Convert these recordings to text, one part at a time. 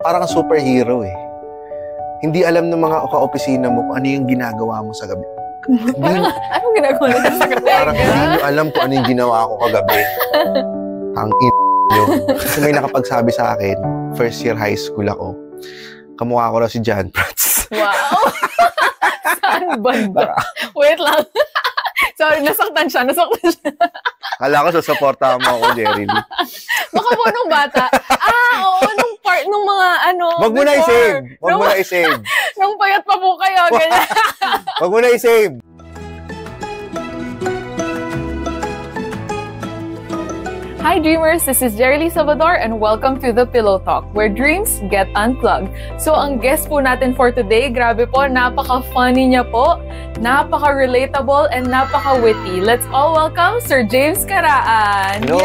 parang superhero eh. Hindi alam ng mga ka-opisina mo kung ano yung ginagawa mo sa gabi. Anong ginagawa nila sa gabi? Parang hindi nyo alam kung ano yung ginawa ko kagabi. Ang nyo. Kasi may nakapagsabi sa akin, first year high school ako. Kamukha ko raw si John Prats. Wow! Saan banda? Wait lang. Sorry, nasaktan siya. Kala ko susuportahan mo ako, Jerry Lee. Baka po nung bata. Oo, nung part, nung mga Wag mo na i-save. Wag mo na i-save. Nung payat pa po kayo, ganyan. Wag mo na i-save. Hi Dreamers, this is Jerry Lee Salvador and welcome to The Pillow Talk, where dreams get unplugged. So ang guest po natin for today, grabe po, napaka-funny niya po, napaka-relatable, and napaka-witty. Let's all welcome Sir James Caraan. Hello!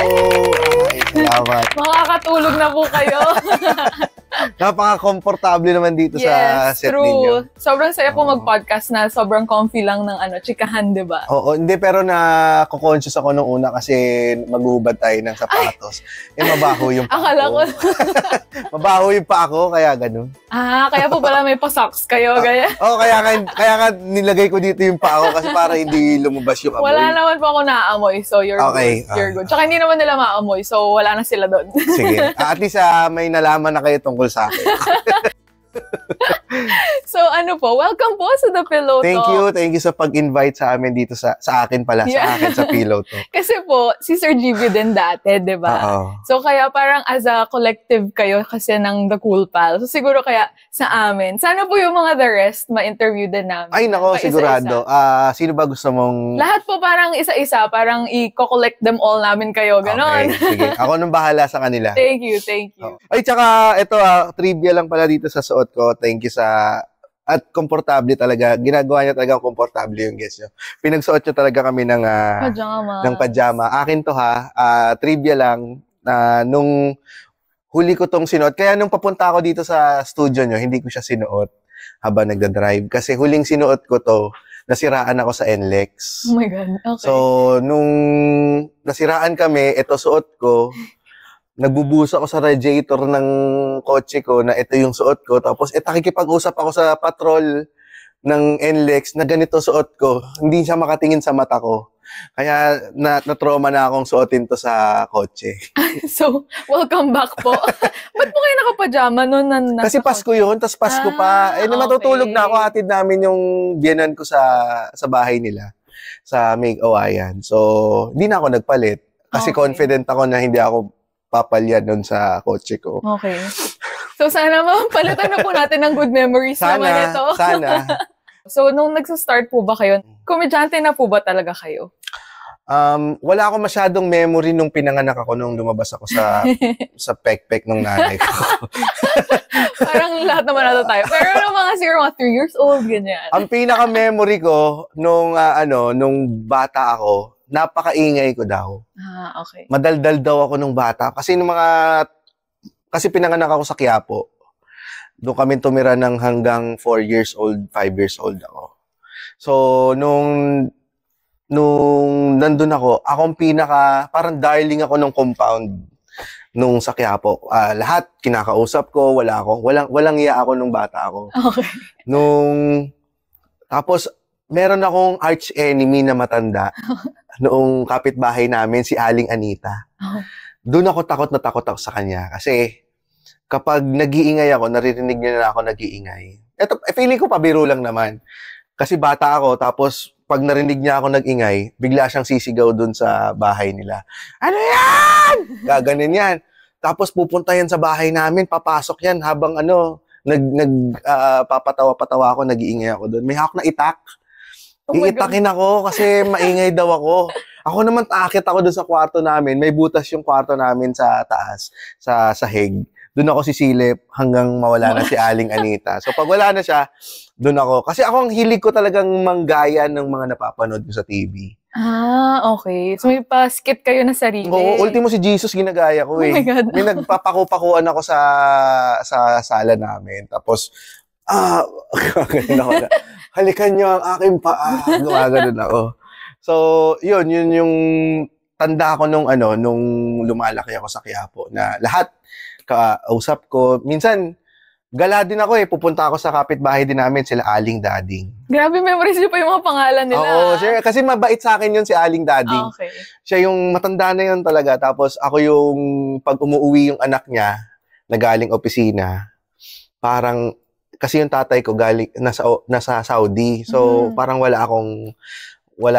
Ay, salamat. Makakatulog na po kayo. Napaka-komportable naman dito sa set ninyo. Sobrang saya po mag-podcast na sobrang comfy lang ng chikahan, di ba? Oo, hindi, pero na-conscious ako nung una kasi maghuhubad tayo ng sapatos. Mabaho yung pa Akala ko. Mabaho yung pa ako, kaya ganun. Kaya po pala may pa-socks kayo, gaya. Kaya nga nilagay ko dito yung pa ako kasi para hindi lumabas yung amoy. Wala naman po ako naamoy, so you're okay, good. You're good. Tsaka hindi naman nila maamoy, so wala na sila doon. Sige. At least may nalaman na kayo tungkol sa akin. So welcome po sa The Pillow Talk. Thank you sa pag-invite sa amin dito sa akin pala, sa akin sa Pillow Talk. Kasi po, si Sir GB din dati, di ba? So kaya parang as a collective kayo kasi ng The Cool Pal. So siguro kaya sa amin. Sana po yung mga the rest ma-interview din namin. Ay nako, sigurado. Sino ba gusto mong... Lahat po parang isa-isa, parang i-collect them all namin kayo, ganon. Okay, sige. Ako nang bahala sa kanila. Thank you. Ay, tsaka ito trivia lang pala dito sa suot ko. Thank you sa... At komportable talaga. Ginagawa niya talaga komportable yung guest niyo. Pinagsuot niyo talaga kami ng pajama. Akin to trivia lang. Nung huli ko tong sinuot. Kaya nung papunta ako dito sa studio niyo, hindi ko siya sinuot habang nagda-drive. Kasi huling sinuot ko to, nasiraan ako sa NLEX. Oh my God. Okay. So, nung nasiraan kami, ito suot ko, nagbubusa ako sa radiator ng kotse ko na ito yung suot ko. Tapos, nakikipag-usap ako sa patrol ng NLEX na ganito suot ko. Hindi siya makatingin sa mata ko. Kaya, na-trauma na akong suotin to sa kotse. So, welcome back po. Ba't po kayo nakapajama noon? Kasi Pasko yun, tas Pasko pa. Matutulog na ako. Hatid namin yung biyenan ko sa bahay nila. Sa Make Awayan. So, hindi na ako nagpalit. Kasi confident ako na hindi ako papalyan nun sa kotse ko. Okay. So, sana palitan na po natin ng good memories naman ito. Sana. So, nung nagsa-start po ba kayo, komedyante na po ba talaga kayo? Wala ako masyadong memory nung pinanganak ako nung lumabas ako sa pek-pek nung nanay ko. Parang lahat naman nato tayo. Pero mga 3 years old, ganyan. Ang pinaka-memory ko nung bata ako, napakaingay ko daw. Okay. Madaldal daw ako nung bata. Kasi kasi pinanganak ako sa Quiapo. Doon kami tumira ng hanggang 4 years old, 5 years old ako. So, nung nandun ako, akong parang darling ako ng compound nung sa Quiapo. Lahat kinakausap ko, walang iya ako nung bata ako. Okay. Tapos, meron akong arch enemy na matanda. Noong kapitbahay namin, si Aling Anita. Doon ako takot ako sa kanya. Kasi kapag nag-iingay ako, naririnig niya na ako nag-iingay. Ito, feeling ko pabiro lang naman. Kasi bata ako, tapos pag narinig niya ako nag-ingay, bigla siyang sisigaw doon sa bahay nila. Ano yan? Gaganin yan. Tapos pupunta yan sa bahay namin, papasok yan habang papatawa-patawa ako, nag-iingay ako doon. May hawak na itak. Iitakin ako kasi maingay daw ako. Ako naman, aakit ako doon sa kwarto namin. May butas yung kwarto namin sa taas, sa sahig. Doon ako sisilip hanggang mawala na si Aling Anita. So pag wala na siya, doon ako. Kasi ako ang hilig ko talagang manggaya ng mga napapanood ko sa TV. Okay. So may pa-skit kayo na sarili. Oo, ultimo si Jesus ginagaya ko eh. Oh my God. May nagpapakupakuan ako sa sala namin. Tapos, ganun ako na. Halikan niyo ang aking paa. Gumaganon ako. So, yun yung tanda ko nung lumalaki ako sa Quiapo na lahat kausap ko. Minsan, Gala din ako pupunta ako sa kapitbahay din namin, sila Aling Dading. Grabe, memories niyo pa yung mga pangalan nila. Oo, sir, kasi mabait sa akin yun si Aling Dading. Okay. Siya yung matanda na yun talaga. Tapos ako yung, pag umuwi yung anak niya, na galing opisina, parang, kasi yung tatay ko galing, nasa Saudi. So, parang wala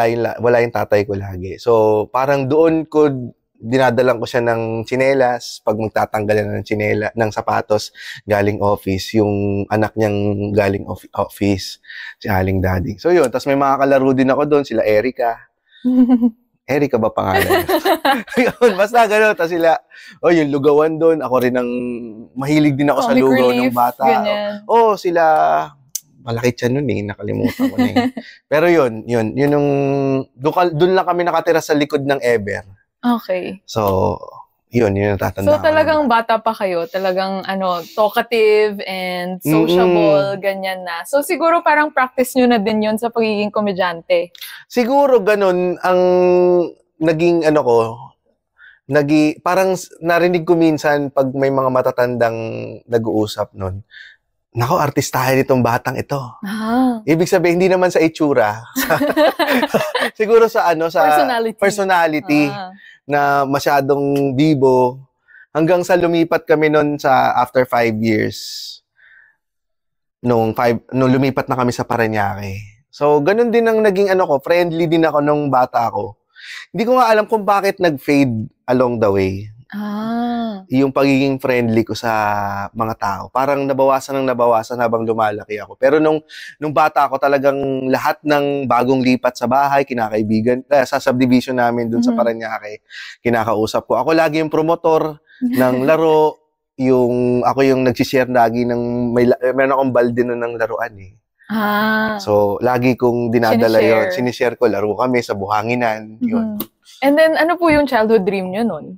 yung tatay ko lagi. So, parang doon ko, dinadalang ko siya ng tsinelas, pag magtatanggal na ng ng sapatos, galing office, yung anak niyang galing office, si Aling Daddy. So yun, tapos may mga kalaro din ako doon, sila Erica. Erica ba pangalan? Yun, basta gano'n, tapos sila, yung lugawan doon, ako rin mahilig din ako sa lugaw ng bata. Sila, malaki siya nun nakalimutan ko na Pero yun yung, doon lang kami nakatira sa likod ng Eber. Okay. So, yun natatanda. So, talagang bata pa kayo, talagang talkative and sociable, ganyan na. So, siguro parang practice nyo na din yun sa pagiging komedyante. Siguro ganun ang naging parang narinig ko minsan pag may mga matatandang nag-uusap nun. Nako, artistahin itong batang ito. Ibig sabihin, hindi naman sa itsura. Siguro sa personality na masyadong bibo. Hanggang sa lumipat kami noon after 5 years. Nung lumipat na kami sa Parañaque. So, ganun din ang naging friendly din ako nung bata ako. Hindi ko nga alam kung bakit nag-fade along the way. Yung pagiging friendly ko sa mga tao. Parang nabawasan habang lumalaki ako. Pero nung bata ako, talagang lahat ng bagong lipat sa bahay, kinakaibigan, sa subdivision namin dun sa Parañaque, kinakausap ko. Ako lagi yung promotor ng laro, ako yung nagsishare lagi ng, meron akong balde nun ng laruan So, lagi kong dinadala yun. Sinishare ko, laro kami sa buhanginan. Yun. And then, ano po yung childhood dream nyo nun?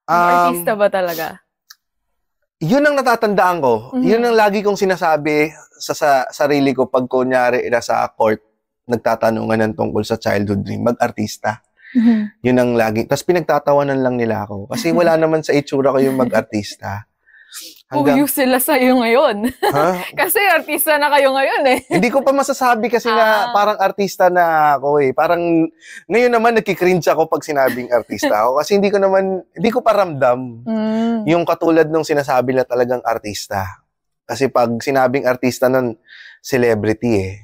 Artista ba talaga? Yun ang natatandaan ko. Yun ang lagi kong sinasabi sa sarili ko pag kunyari nasa court, nagtatanungan ng tungkol sa childhood dream, mag-artista. Yun ang lagi. Tapos pinagtatawanan lang nila ako. Kasi wala naman sa itsura ko yung mag-artista. Use sila sa'yo ngayon. Kasi artista na kayo ngayon Hindi ko pa masasabi kasi nga parang artista na ako Parang ngayon naman nagki-cringe ako pag sinabing artista ako. Kasi hindi ko pa ramdam yung katulad nung sinasabi na talagang artista. Kasi pag sinabing artista nun, celebrity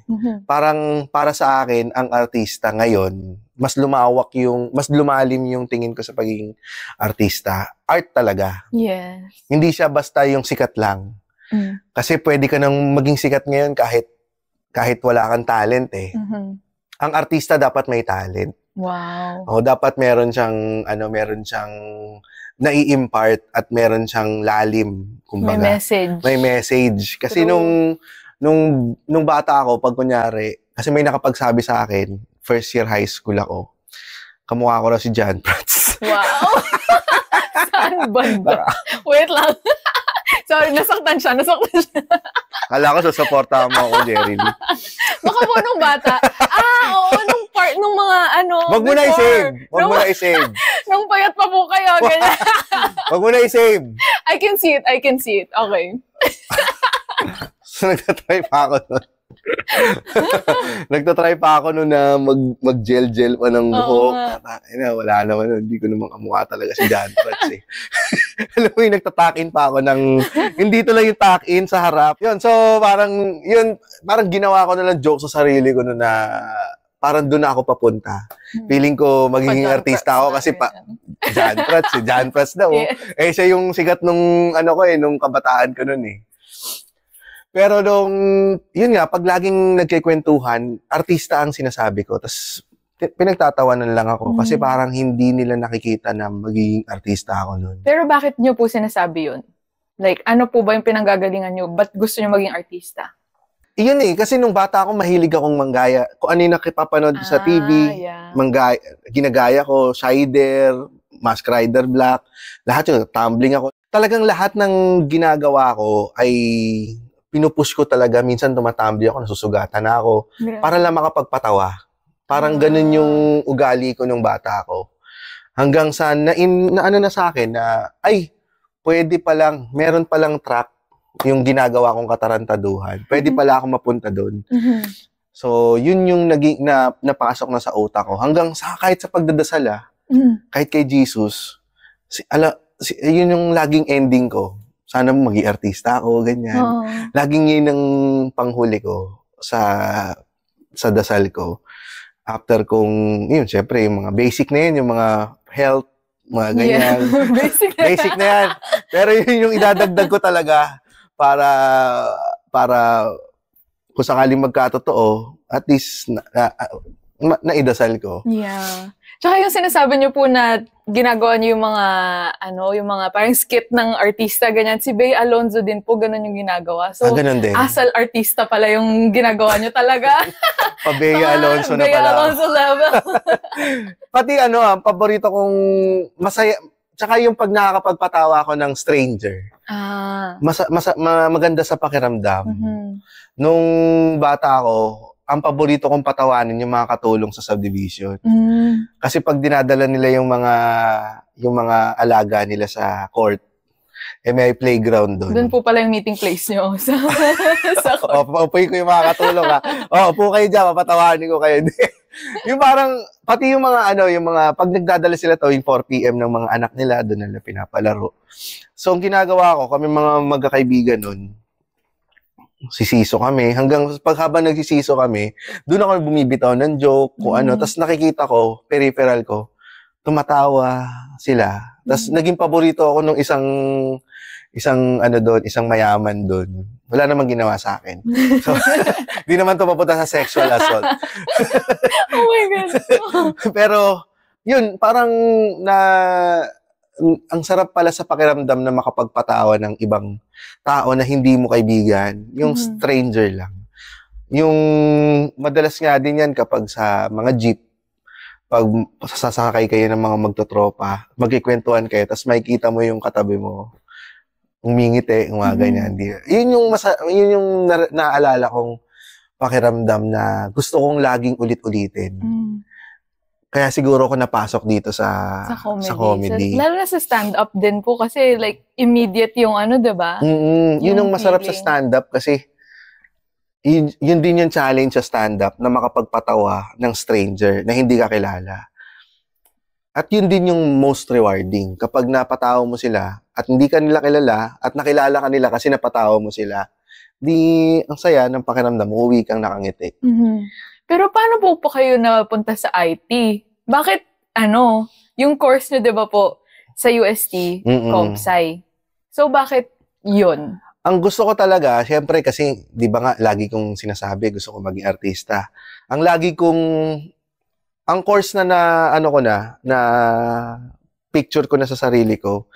Parang para sa akin, ang artista ngayon, mas lumalim yung tingin ko sa pagiging artista. Art talaga. Yes. Hindi siya basta yung sikat lang. Kasi pwede ka nang maging sikat ngayon kahit wala kang talent Ang artista dapat may talent. Wow. Dapat meron siyang nai-impart at meron siyang lalim, kumbaga. May message. Kasi nung bata ako, pag kunyari, kasi may nakapagsabi sa akin, first year high school ako, kamukha ko na si John Prats. Wow! Saan banda? Wait lang. Sorry, nasaktan siya. Kala ko susuportahan mo ako, Jerry Lee. Baka po nung bata. Nung part, nung mga Wag mo na i-save. Nung payat pa po kayo, ganyan. Wag mo na i-save. I can see it. Okay. So, nagtatry pa ako nun na mag-gel-gel pa ng buhok. Wala naman, hindi ko naman kamukha talaga si John Prats Alam mo yung nagtatakin pa ako hindi to lang yung tack-in sa harap. Yun, so parang ginawa ko na lang joke sa sarili ko na parang doon na ako papunta. Feeling ko magiging artista ako kasi si John Prats daw. Siya yung sikat nung nung kabataan ko nun Pero yun nga, pag laging nagkikwentuhan, artista ang sinasabi ko. Tapos, pinagtatawanan lang ako. Kasi parang hindi nila nakikita na magiging artista ako nun. Pero bakit nyo po sinasabi yun? Like, ano po ba yung pinanggagalingan nyo? Ba't gusto nyo maging artista? Iyon kasi nung bata ako, mahilig akong manggaya. Kung ano yung nakipapanood sa TV, ginagaya ko, Shider, Mask Rider Black, lahat yun, tumbling ako. Talagang lahat ng ginagawa ko ay pinupush ko talaga. Minsan tumatambi ako, nasusugatan na ako. Para lang makapagpatawa. Parang ganun yung ugali ko nung bata ako. Hanggang sa na sa akin na, pwede palang, meron palang track yung ginagawa kong katarantaduhan, pwede pala ako mapunta doon. Mhm. So, yun yung napasok na sa utak ko. Hanggang kahit sa pagdadasal, kahit kay Jesus, yun yung laging ending ko. Sana maging artista ako, ganyan. Oo. Laging yun ang panghuli ko sa dasal ko. After kung, yun, syempre, yung mga basic na yun, yung mga health, mga ganyan. Yeah. Basic na yan. Pero yun yung idadagdag ko talaga para kung sakaling magkatotoo, at least naidasal ko. Yeah. Tsaka yung sinasabi niyo po na ginagawa niyo yung mga parang skit ng artista, ganyan. Si Bea Alonzo din po, ganun yung ginagawa. So, ganun din. asal artista pala yung ginagawa niyo talaga. Pa Bea Alonzo na Bea pala. Alonzo level. Pati ang paborito kong masaya, tsaka yung pag nakakapagpatawa ako ng stranger. Maganda sa pakiramdam. Mhm. Nung bata ako, ang paborito kong patawanin yung mga katulong sa subdivision. Kasi pag dinadala nila yung mga alaga nila sa court, may playground doon. Doon po pala yung meeting place nyo. Sa court. Paupuin ko yung mga katulong upo kayo dyan, papatawanin ko kayo. Yung parang, pati yung mga pag nagdadala sila tuwing 4 p.m. ng mga anak nila, doon nila pinapalaro. So, ang ginagawa ko, kami mga magkakaibigan nun, sisiso kami. Habang nagsisiso kami, doon ako bumibitaw ng joke, kung ano. Tapos nakikita ko, peripheral ko, tumatawa sila. Tapos naging paborito ako nung isang mayaman doon. Wala namang ginawa sa akin. So, di naman to papunta sa sexual assault. Oh my God. Pero, yun, parang ang sarap pala sa pakiramdam na makapagpatawa ng ibang tao na hindi mo kaibigan, yung stranger lang. Yung madalas nga din yan kapag sa mga jeep, pag sasakay kayo ng mga magtotropa, magkikwentuhan kayo, tapos makikita mo yung katabi mo, umingiti, mga ganyan. Yun yung naalala kong pakiramdam na gusto kong laging ulit-ulitin. Kaya siguro ako napasok dito sa comedy. Lalo na sa stand-up din po kasi like immediate yung diba? Yun ang masarap sa stand-up kasi yun din yung challenge sa stand-up na makapagpatawa ng stranger na hindi ka kilala. At yun din yung most rewarding kapag napatawa mo sila at hindi ka nila kilala at nakilala ka nila kasi napatawa mo sila. Di ang saya ng pakiramdam, uwi kang nakangiti. Pero paano po kayo napunta sa IT? Bakit, yung course nyo, di ba po, sa UST, ComSci. So, bakit yun? Ang gusto ko talaga, syempre kasi, di ba nga, lagi kong sinasabi, gusto ko maging artista. Ang course na picture ko na sa sarili ko,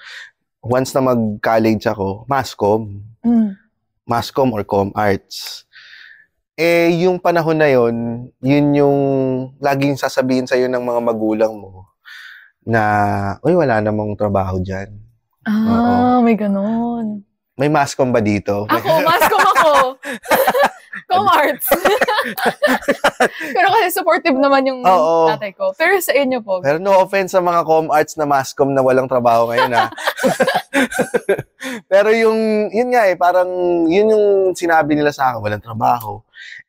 once na mag-college ako, Masscom or Com Arts. Yung panahon na yun yung laging sasabihin sa'yo ng mga magulang mo na, uy, wala namang trabaho dyan. May ganon. May Masscom ba dito? Masscom ako. Com Arts. Pero kasi supportive naman yung tatay ko. Pero sa inyo po. Pero no offense sa mga Com Arts na Masscom na walang trabaho ngayon, ha? Pero yun nga parang yun yung sinabi nila sa akin, walang trabaho.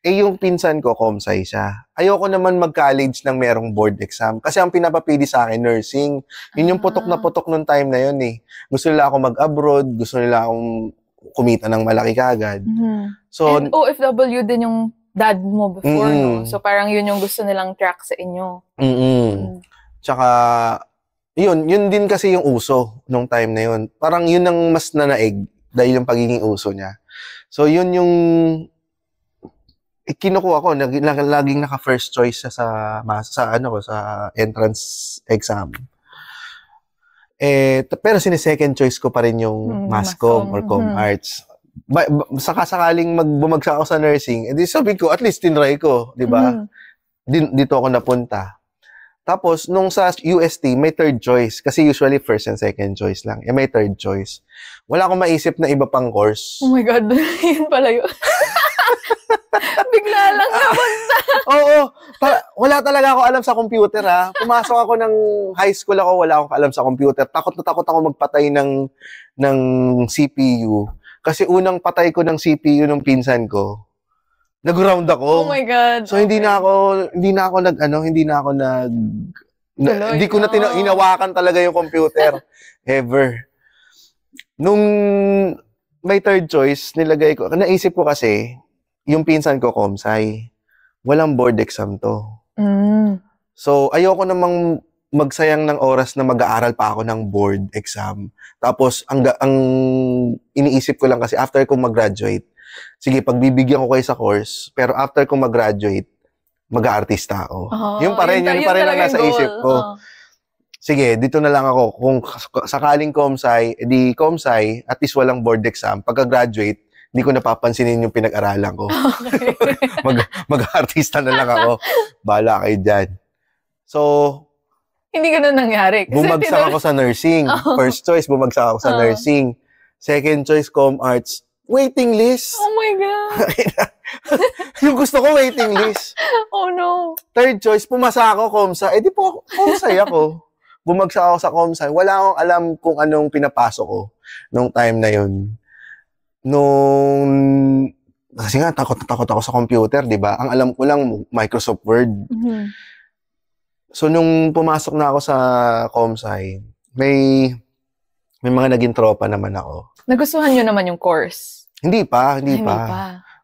Yung pinsan ko, ComSci siya. Ayoko naman mag-college ng merong board exam. Kasi ang pinapapili sa akin, nursing. Yun yung putok na putok nung time na yun eh. Gusto nila ako mag-abroad, gusto nila akong kumita ng malaki kagad. So, and OFW din yung dad mo before, no? So parang yun yung gusto nilang track sa inyo. Tsaka, yun din kasi yung uso nung time na yun. Parang yun ang mas nanaig dahil yung pagiging uso niya. So, yun yung kinukuha ko, laging naka-first choice sa entrance exam. Pero sinesecond choice ko pa rin yung Masscom or Com Arts. Sakaling bumagsak ako sa nursing, edi sabi ko, at least tinry ko, di ba? Dito ako napunta. Tapos, nung sa UST, may third choice. Kasi usually first and second choice lang. May third choice. Wala akong maisip na iba pang course. Oh my God, yun pala yun. Bigla lang napunta. Oo. Wala talaga ako alam sa computer, ha. Pumasok ako ng high school wala akong alam sa computer. Takot na takot ako magpatay ng CPU. Kasi unang patay ko ng CPU ng pinsan ko, nag-ground Oh ako. my God. So hindi na ako Tuloy, hindi ko na hinawakan talaga yung computer. Ever. Nung may third choice, naisip ko kasi, yung pinsan ko, Comsci, walang board exam to. So, ayoko namang magsayang ng oras na mag-aaral pa ako ng board exam. Tapos, ang iniisip ko lang kasi, after ko mag-graduate, sige, pagbibigyan ko kayo sa course, pero after ko mag-graduate, mag-aartista ako. Yun pa rin ang nasa isip ko. Sige, dito na lang ako. Kung sakaling Comsci, di Comsci, at least walang board exam. Pagka-graduate, hindi ko napapansinin yung pinag-aralan ko. Okay. Mag-aartista na lang ako. Bahala kayo dyan. So, hindi ganun nangyari. Kasi bumagsak ako sa nursing. First choice, bumagsak ako sa nursing. Second choice, Com Arts. Waiting list. Oh my God. Yung gusto ko, waiting list. Oh no. Third choice, pumasa ako, Comsci. Eh di po, Comsci ako. Bumagsak ako sa Comsci. Wala akong alam kung anong pinapasok ko nung time na yun. Kasi nga, takot ako sa computer, di ba? Ang alam ko lang, Microsoft Word. So, nung pumasok na ako sa Comsci, may mga naging tropa naman ako. Nagustuhan nyo naman yung course? Hindi pa.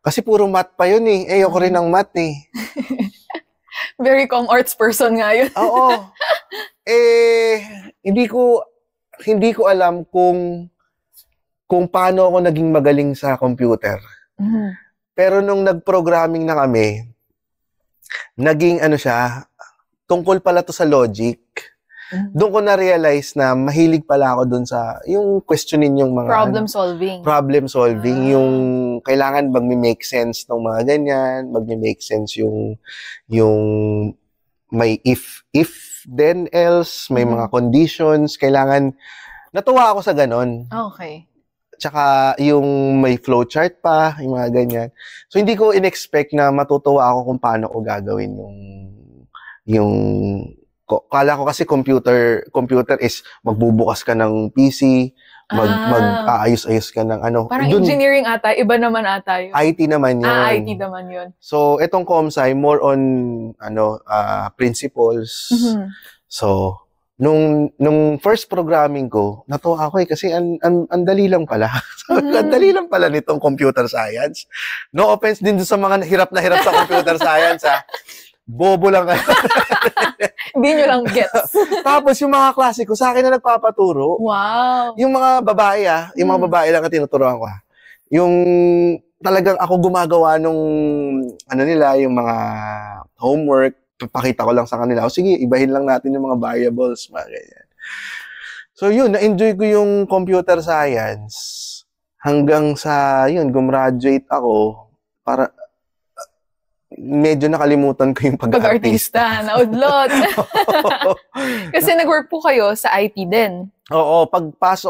Kasi puro math pa yun eh. Ayoko rin ng math eh. Very Com Arts person nga yun. Oo. Hindi ko alam kung paano ako naging magaling sa computer. Pero nung nag-programming na kami, naging tungkol pala to sa logic. Doon ko na-realize na mahilig pala ako doon sa yung questionin yung mga problem solving, yung kailangan magme-make sense ng mga ganyan, magme-make sense yung may if then else, may mga conditions, kailangan natuwa ako sa ganon. Okay. Tsaka yung may flowchart pa, yung mga ganyan. So hindi ko in-expect na matutuwa ako kung paano ko gagawin yung kala ko kasi computer is magbubukas ka ng PC, mag-aayos-ayos ka ng ano. Parang engineering ata, iba naman ata yun. IT naman yun. IT naman yun. So, etong Comsci, more on principles. So, nung first programming ko, natuwa ako kasi ang dali lang pala. Ang dali lang pala nitong computer science. No offense din sa mga hirap na hirap sa computer science, ha. Bobo lang kayo. Hindi nyo lang gets. Tapos yung mga klase ko, sa akin na nagpapaturo. Wow. Yung mga babae, yung mga babae lang ang tinuturuan ko. Yung talagang ako gumagawa nung yung mga homework, pakita ko lang sa kanila. O sige, ibahin lang natin yung mga variables, mga ganyan. So yun, na-enjoy ko yung computer science hanggang sa yun, gumraduate ako para medyo nakalimutan ko yung pag-artista. Naudlot. Kasi nag-work po kayo sa IT din. Oo,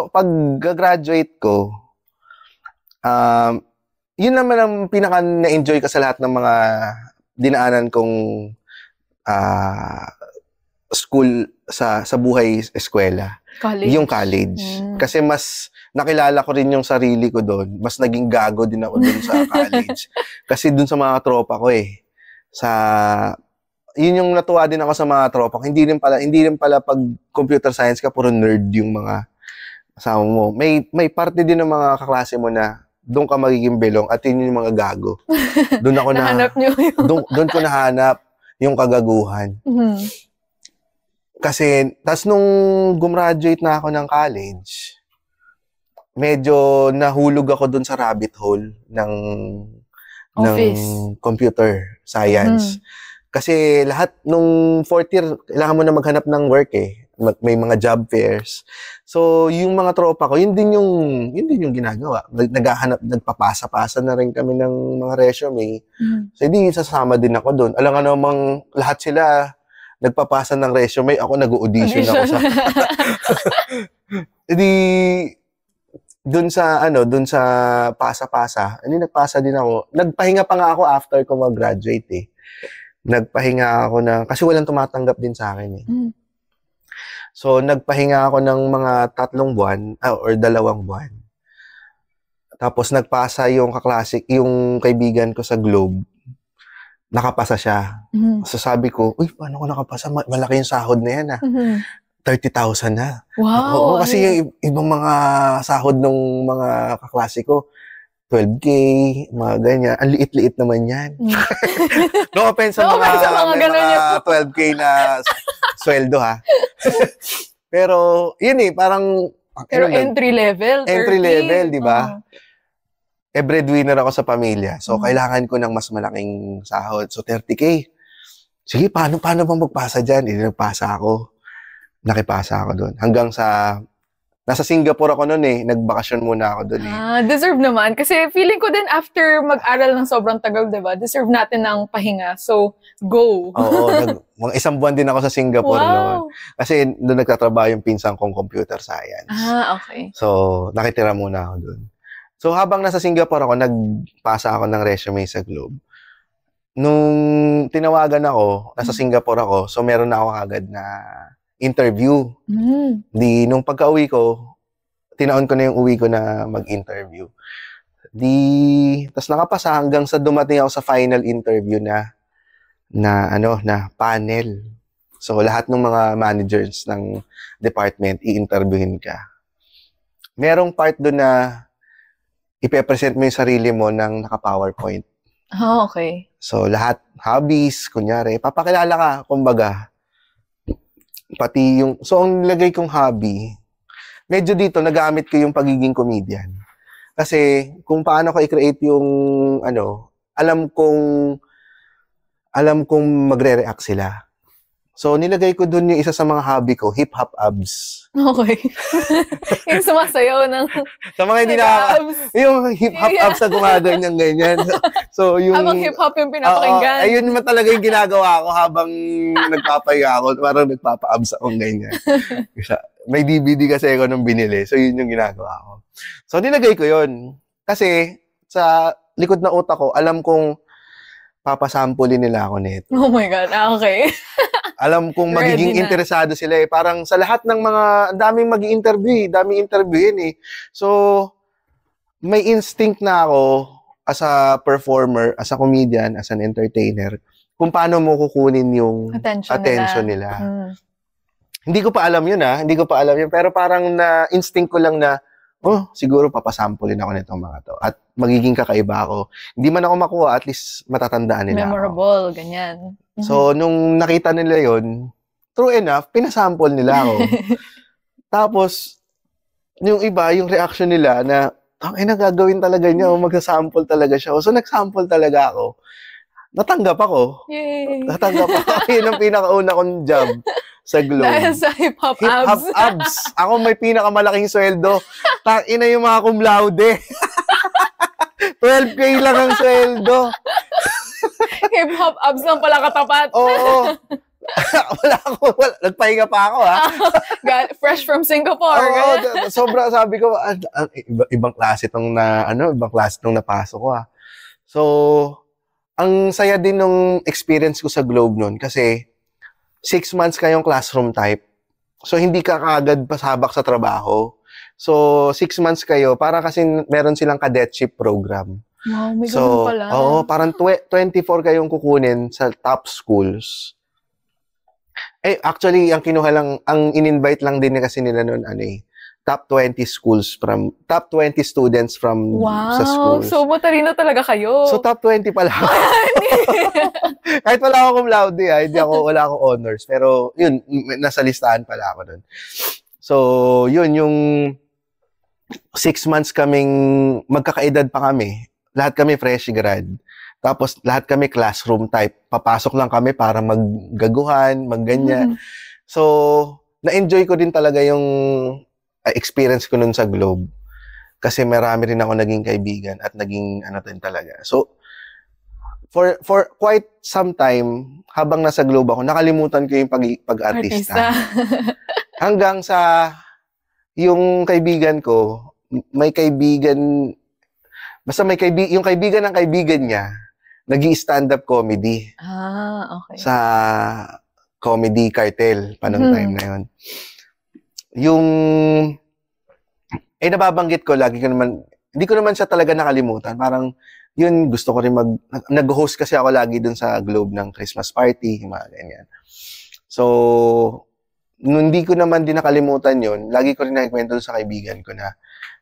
pag-graduate ko, yun naman ang pinaka na-enjoy ko sa lahat ng mga dinaanan kong school sa buhay eskwela. College. Yung college. Kasi mas nakilala ko rin yung sarili ko doon. Mas naging gago din ako doon sa college. Kasi doon sa mga tropa ko yun yung natuwa din ako sa mga tropa ko. Hindi rin pala pag computer science ka, puro nerd yung mga kasama mo. May parte din ng mga kaklase mo na doon ka magiging belong at yun yung mga gago. Doon ako nahanap nyo yun. Doon ko nahanap yung kagaguhan. Kasi, tas nung gumraduate na ako ng college, medyo nahulog ako dun sa rabbit hole ng computer science. Kasi lahat nung fourth year, kailangan mo na maghanap ng work eh. May mga job fairs. So, yung mga tropa ko, yun din yung ginagawa. Nagpapasa-pasa na rin kami ng mga resume. So, hindi sasama din ako doon. Alam nga namang lahat sila nagpapasa ng resume, ako nag-audition ako sa doon sa pasa-pasa, nagpasa din ako. Nagpahinga pa nga ako after ko mag-graduate eh. Nagpahinga ako kasi walang tumatanggap din sa akin eh. So, nagpahinga ako ng mga 3 buwan or 2 buwan. Tapos nagpasa yung yung kaibigan ko sa Globe. Nakapasa siya. So sabi ko, uy, paano ko nakapasa? Malaki yung sahod na yan ah. 30,000 na. Wow. Oo, kasi yung ibang mga sahod ng mga kaklase ko, 12K, mga ganyan. Ang liit-liit naman yan. No offense sa mga ganun yun. 12K na sweldo ha. Pero, yun parang... Pero entry level, 30. Entry level, di ba? Breadwinner ako sa pamilya. So, kailangan ko ng mas malaking sahod. So, 30K. Sige, paano bang magpasa dyan? Nagpasa ako. Nakipasa ako doon. Hanggang sa... Nasa Singapore ako noon Nagbakasyon muna ako doon Deserve naman. Kasi feeling ko din after mag-aral ng sobrang tagal, diba? Deserve natin ng pahinga. So, go. Oo. Mga isang buwan din ako sa Singapore noon. Kasi doon nagtatrabaho yung pinsan kong computer science. Okay. So, nakitira muna ako doon. So, habang nasa Singapore ako, nagpasa ako ng resume sa Globe. Nung tinawagan ako, nasa Singapore ako, so meron na ako agad na interview. Nung pagka-uwi ko, tinaon ko na yung uwi ko na mag-interview. Tas nakapasa hanggang sa dumating ako sa final interview na panel. So, lahat ng mga managers ng department, i-interviewin ka. Merong part doon na ipe-present mo yung sarili mo ng naka-PowerPoint. Okay. So, lahat, hobbies, kunyari, papakilala ka, kumbaga. Pati so ang nilagay kong hobby, medyo dito nagamit ko yung pagiging comedian. Kasi kung paano ko i-create yung alam kong magre-react sila. So nilagay ko dun yung isa sa mga hobby ko, hip-hop abs. Okay. Yung sumasayaw ng sa mga hindi yung hip-hop abs na gumaganyan ganyan. So yung habang hip-hop yung pinapakinggan. Ayun naman talaga yung ginagawa ko habang nagpapahinga ako, parang nagpapa-abs akong ganyan. May DVD kasi ako nung binili, so yun yung ginagawa ko. So nilagay ko yun. Kasi sa likod na utak ko, alam kong papasampulin nila ako nito. Oh my God, okay. Alam kong magiging interesado sila Parang sa lahat ng mga, daming mag-i-interview daming interviewin So, may instinct na ako as a performer, as a comedian, as an entertainer, kung paano mo kukunin yung attention nila. Hindi ko pa alam yun hindi ko pa alam yun. Pero parang na-instinct ko lang na, siguro papasampulin ako nitong mga to. At magiging kakaiba ako. Hindi man ako makuha, at least matatandaan nila memorable, ganyan. So, nung nakita nila yon, true enough, pinasample nila ako. Tapos, yung iba, yung reaction nila na, gagawin talaga niya, magsasample talaga siya. So, nagsample talaga ako. Natanggap ako. Yay! Natanggap ako. Yun ang pinakauna kong job sa Globe. Dahil sa hip-hop abs. Hip-hop abs. Ako may pinakamalaking sweldo. Ina yung mga cum laude. 12K lang ang sweldo. Hip-hop abs lang pala katapat. Oo. Nagpahinga pa ako Fresh from Singapore. Oo, sobra sabi ko, ibang klase tong napasok ko So, ang saya din nung experience ko sa Globe noon kasi 6 months kayong classroom type. So, hindi ka kaagad pasabak sa trabaho. So, 6 months kayo, para kasi meron silang cadetship program. Wow, may ganun pala. Oo, parang 24 kayong kukunin sa top schools. Actually, ang in-invite lang din kasi nila noon, top 20 students from sa schools. So matalino talaga kayo. So, top 20 pala ako. Kahit wala ako cum laude, wala akong honors. Pero, yun, nasa listahan pala ako doon. So, yun, yung 6 months kaming, magkakaedad pa kami. Lahat kami fresh grad. Tapos, lahat kami classroom type. Papasok lang kami para maggaguhan, magganyan. So, na-enjoy ko din talaga yung experience ko nun sa Globe. Kasi marami rin ako naging kaibigan at naging din talaga. So, for quite some time, habang nasa Globe ako, nakalimutan ko yung pag-artista. Hanggang sa yung kaibigan ko, may kaibigan, yung kaibigan ng kaibigan niya, nag-i-stand-up comedy. Okay. Sa Comedy Cartel, panong time na yun. Yung, nababanggit ko, lagi ko naman hindi ko naman siya talaga nakalimutan. Parang, yun, gusto ko rin nag-host kasi ako lagi dun sa Globe ng Christmas party, mga ganyan. So, nung hindi ko naman din nakalimutan yun, lagi ko rin nakikwento sa kaibigan ko na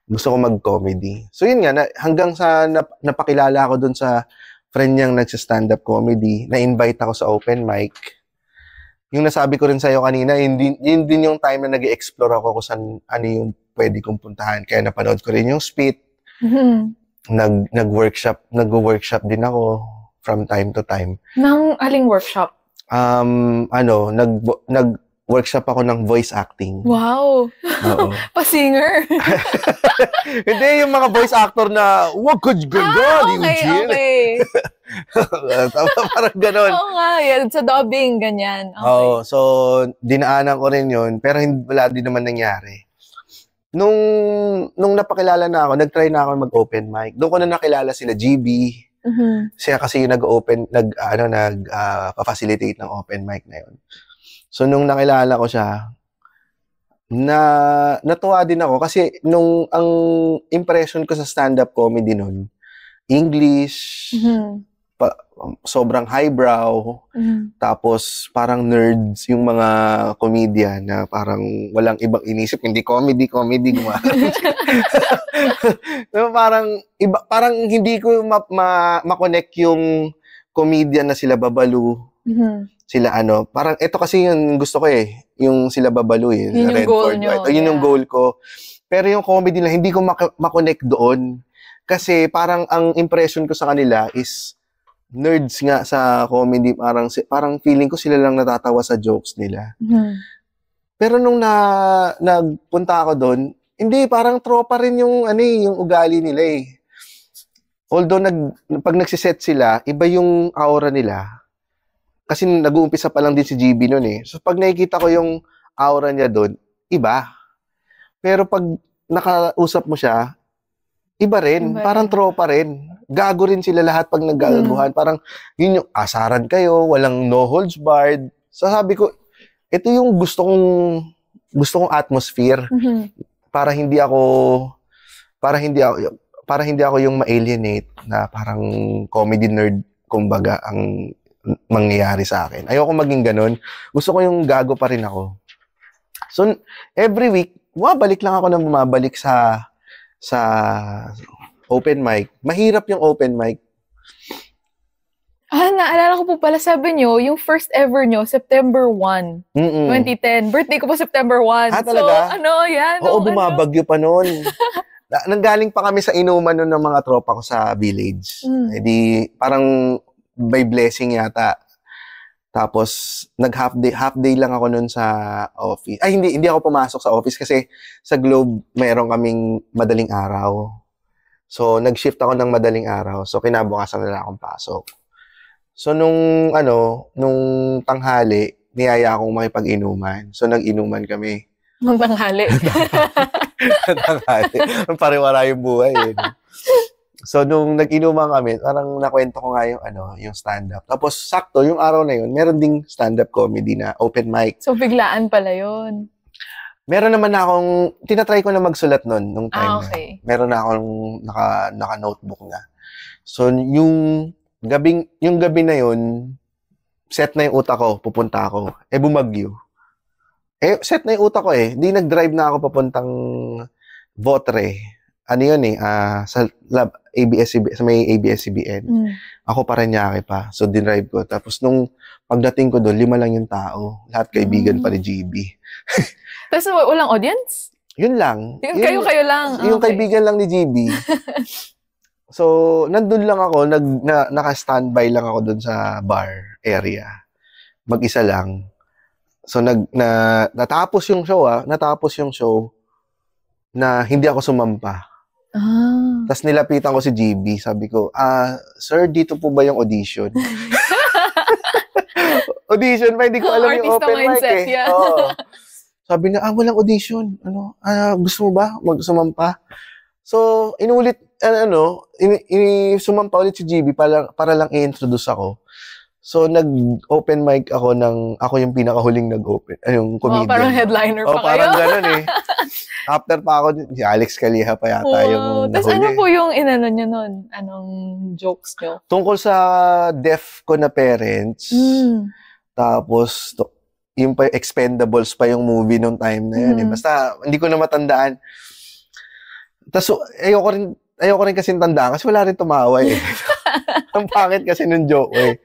gusto ko mag-comedy. So, yun nga, hanggang sa napakilala ako dun sa friend niyang nagsa-stand-up comedy, na-invite ako sa open mic. Yung nasabi ko rin sa'yo kanina, yun din yung time na nag-explore ako kung saan, ano yung pwede kong puntahan. Kaya napanood ko rin yung Spit. Nag-workshop din ako from time to time. Nang aling workshop? Nag-workshop ako ng voice acting. Wow! Oo. Pa-singer? Hindi, yung mga voice actor na, wag ka ganyan, okay. Parang ganon. Oo nga, yan, sa dubbing, ganyan. Okay. Oo, so, dinaanan ko rin yun, pero wala din naman nangyari. Nung napakilala na ako, nag-try na ako mag-open mic. Doon ko na nakilala sila GB. Siya kasi yung pa-facilitate ng open mic na yun. So, nung nakilala ko siya, natuwa din ako kasi ang impression ko sa stand-up comedy nun, English, sobrang highbrow, tapos parang nerds yung mga comedian na parang walang ibang inisip, hindi comedy. So, parang hindi ko ma-connect yung comedian na sila Babalu, sila parang ito kasi yung gusto ko yung sila Babalu yun yung goal nyo. Yun yung goal ko. Pero yung comedy na hindi ko ma-connect doon kasi parang ang impression ko sa kanila is nerds nga sa comedy, parang feeling ko sila lang natatawa sa jokes nila. Pero nung nagpunta ako doon, hindi, parang tropa rin yung ugali nila . Although pag nagsiset sila, iba yung aura nila. Kasi nag-uumpisa pa lang din si GB noon . So pag nakikita ko yung aura niya doon, iba. Pero pag nakausap mo siya, iba rin, parang tropa rin. Gago rin sila lahat pag naggagaguhan. Parang, yun yung asaran kayo, walang no holds barred. So sabi ko, ito yung gusto kong atmosphere. Para hindi ako yung ma-alienate na parang comedy nerd, kumbaga, ang mangyayari sa akin. Ayoko maging ganun. Gusto ko yung gago pa rin ako. So, every week, bumabalik lang ako na bumabalik sa open mic. Mahirap yung open mic. Naalala ko po pala, sabi nyo, yung first ever nyo, September 1, 2010. Birthday ko po September 1. Talaga? So, yan. Oo, bumabagyo pa noon. Nanggaling pa kami sa inuman noon ng mga tropa ko sa village. Parang by blessing yata. Tapos, half day lang ako noon sa office. Ay, hindi ako pumasok sa office kasi sa Globe, mayroon kaming madaling araw. So, nag-shift ako ng madaling araw. So, kinabukasan na lang akong pasok. So, nung tanghali, niyaya akong makipag-inuman. So, nag-inuman kami. Nung tanghali? Tanghali. Pariwara yung buhay. So, nung nag-inuman kami, parang nakwento ko nga yung stand-up. Tapos, sakto, yung araw na yun, meron ding stand-up comedy na open mic. So, biglaan pala yun. Meron naman na akong, tinatry ko na magsulat nun, nung time okay. na. Meron na akong naka-notebook na. So, yung gabi na yun, set na yung utak ko, pupunta ako. Bumagyo. Set na yung utak ko . Di nag-drive na ako papuntang Votre. Ano yun sa may ABS-CBN. Ako Parañaque pa. So, dinrive ko. Tapos, nung pagdating ko doon, 5 lang yung tao. Lahat kaibigan pa ni GB. Tapos, walang audience? Yun lang. Kayo lang? Yung kaibigan lang ni GB. So, nandun lang ako. Naka-standby lang ako doon sa bar area. Mag-isa lang. So, natapos yung show, natapos yung show na hindi ako sumampa. Tapos nilapitan ko si GB. Sabi ko, sir, dito po ba yung audition? Audition pa, hindi ko alam yung open mic Yeah. Oo. Sabi niya, walang audition. Gusto mo ba sumampa? So, inulit, sumampa ulit si GB para lang i-introduce ako. So, nag-open mic ako yung pinakahuling nag-open, yung comedian. Parang headliner pa kayo. Parang ganun eh. After pa ako, si Alex Calleja pa yata yung Tapos ano po yung inano nyo nun? Anong jokes nyo? Tungkol sa deaf ko na parents. Tapos, yung pa Expendables pa yung movie nung time na yun. Basta, hindi ko na matandaan. Tapos, ayoko rin kasi tandaan kasi wala rin tumawa eh. Ang pangit kasi nung joke eh.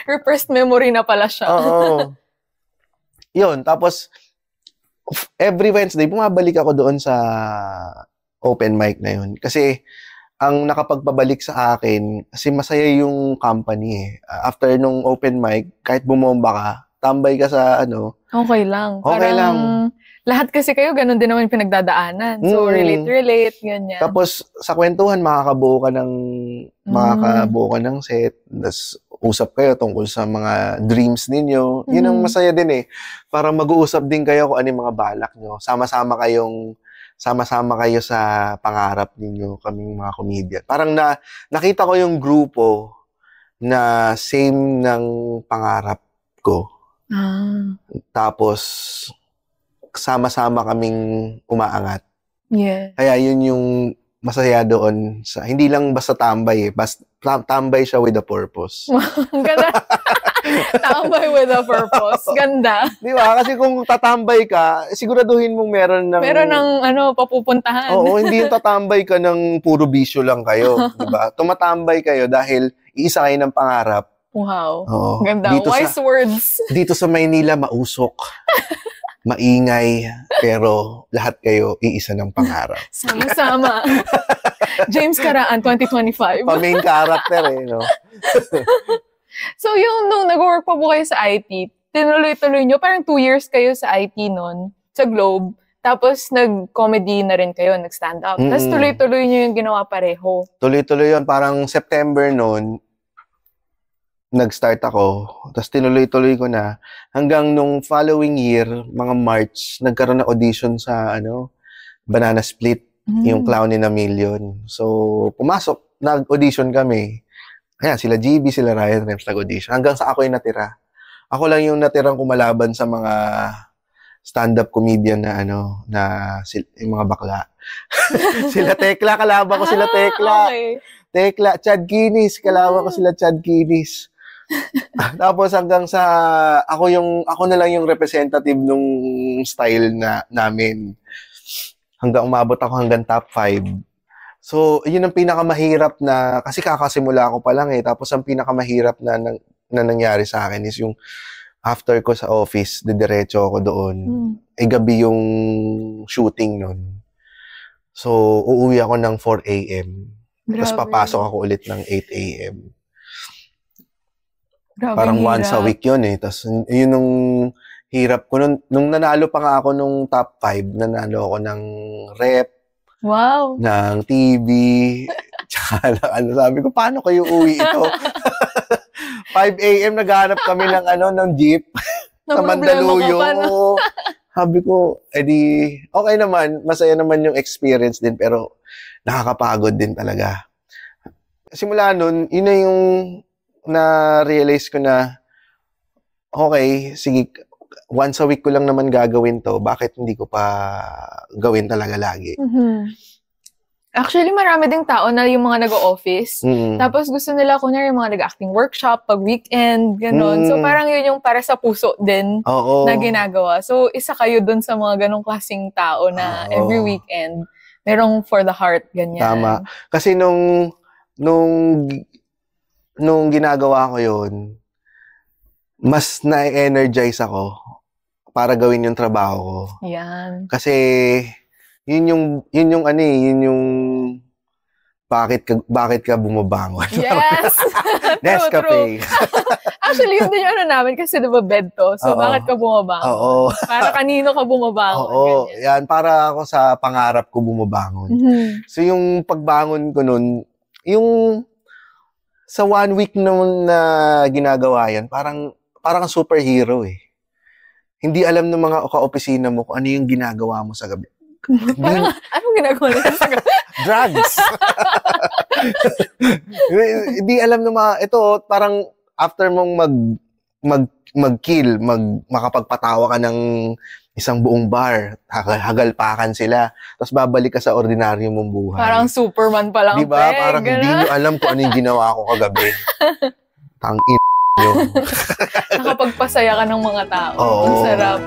Repressed memory na pala siya. Oo. Yun, tapos, every Wednesday, bumabalik ako doon sa open mic na yun. Kasi, ang nakapagpabalik sa akin, kasi masaya yung company eh. After nung open mic, kahit bumomba ka, tambay ka sa Okay lang. Okay lang. Lahat kasi kayo, ganun din naman pinagdadaanan. So, relate, ganyan. Tapos, sa kwentuhan, makakabuo ka ng set. Tapos, usap kayo tungkol sa mga dreams ninyo. Yun ang masaya din eh. Para mag-uusap din kayo kung ano yung mga balak nyo. Sama-sama kayo sa pangarap ninyo, kaming mga comedian. Parang nakita ko yung grupo na same ng pangarap ko. Tapos, sama-sama kaming umaangat. Yeah. Kaya yun yung masaya doon. Hindi lang basta tambay eh. Tambay siya with a purpose. Ganda. Tambay with a purpose. Ganda. Di ba? Kasi kung tatambay ka, siguraduhin mong meron ng papupuntahan. Oo, hindi yung tatambay ka ng puro bisyo lang kayo. Di ba? Tumatambay kayo dahil iisa kayo ng pangarap. Wow. Oo. Ganda. Wise words. Dito sa Maynila, mausok. Maingay, pero lahat kayo iisa ng pangarap. Sama-sama. James Caraan, 2025. Pa-main character eh, no? So, nung nag-work pa po kayo sa IT, tinuloy-tuloy nyo, parang 2 years kayo sa IT nun, sa Globe, tapos nag-comedy na rin kayo, nag-stand-up. Tapos tuloy-tuloy nyo yung ginawa pareho. Tuloy-tuloy yun. Parang September nun, nag-start ako, tapos tinuloy-tuloy ko na hanggang nung following year, mga March, nagkaroon ng audition sa Banana Split, yung Clown in a Million. So, pumasok, nag-audition kami. Ayan, sila GB, sila Ryan Rems nag-audition. Hanggang sa ako yung natira. Ako lang yung natirang kumalaban sa mga stand-up comedian na yung mga bakla. Sila Tekla, kalaban ko sila Tekla. Okay. Tekla, Chad Kinis, kalaban ko sila Chad Kinis. Tapos hanggang sa ako na lang yung representative nung style namin. Hanggang umabot ako hanggang top 5. So, yun ang pinakamahirap na kasi kakasimula ko pa lang eh. Tapos ang pinakamahirap na nangyari sa akin is yung after ko sa office, didiretso ako doon. Gabi yung shooting nun. So, uuwi ako ng 4 a.m. Tapos papasok ako ulit ng 8 a.m. Grabe, parang once a week yun eh. Tapos yun nung hirap ko. Nung nanalo pa nga ako nung top 5, nanalo ako ng rep, wow, ng TV, tsaka sabi ko, paano kayo uwi ito? 5 a.m. naghanap kami ng jeep sa Mandaluyong. Sabi ko, edi, okay naman, masaya naman yung experience din, pero nakakapagod din talaga. Simula nun, yun na yung na-realize ko na, okay, sige, once a week ko lang naman gagawin to, bakit hindi ko pa gawin talaga lagi? Actually, marami ding tao na yung mga nag-o-office. Tapos gusto nila kunyari yung mga nag-acting workshop pag weekend, gano'n. So parang yun yung para sa puso din na ginagawa. So isa kayo dun sa mga ganong klaseng tao na every weekend, merong for the heart, ganyan. Tama. Kasi nung ginagawa ko yun, mas na-energize ako para gawin yung trabaho ko. Yan. Kasi yun yung bakit ka bumabangon. Yes. Nescafe. Actually, yun din yung namin kasi diba bed to. So, bakit ka bumabangon? Oo. Para kanino ka bumabangon? Oo. Yan, para ako sa pangarap ko bumabangon. So, yung pagbangon ko nun, yung sa 1 week naman na ginagawa yan, parang superhero eh. Hindi alam ng mga ka-opisina mo kung ano yung ginagawa mo sa gabi. Parang, anong ginagawa nila sa gabi? Drugs! Hindi alam ng mga, ito, parang after mong mag-kill, makapagpatawa ka ng isang buong bar, hagalpakan sila, tapos babalik ka sa ordinaryo mong buhay. Parang Superman pa lang, diba? Parang hindi nyo alam kung ano yung ginawa ko kagabi. Tangin nyo. Nakapagpasaya ka ng mga tao. Oo. Ang sarap.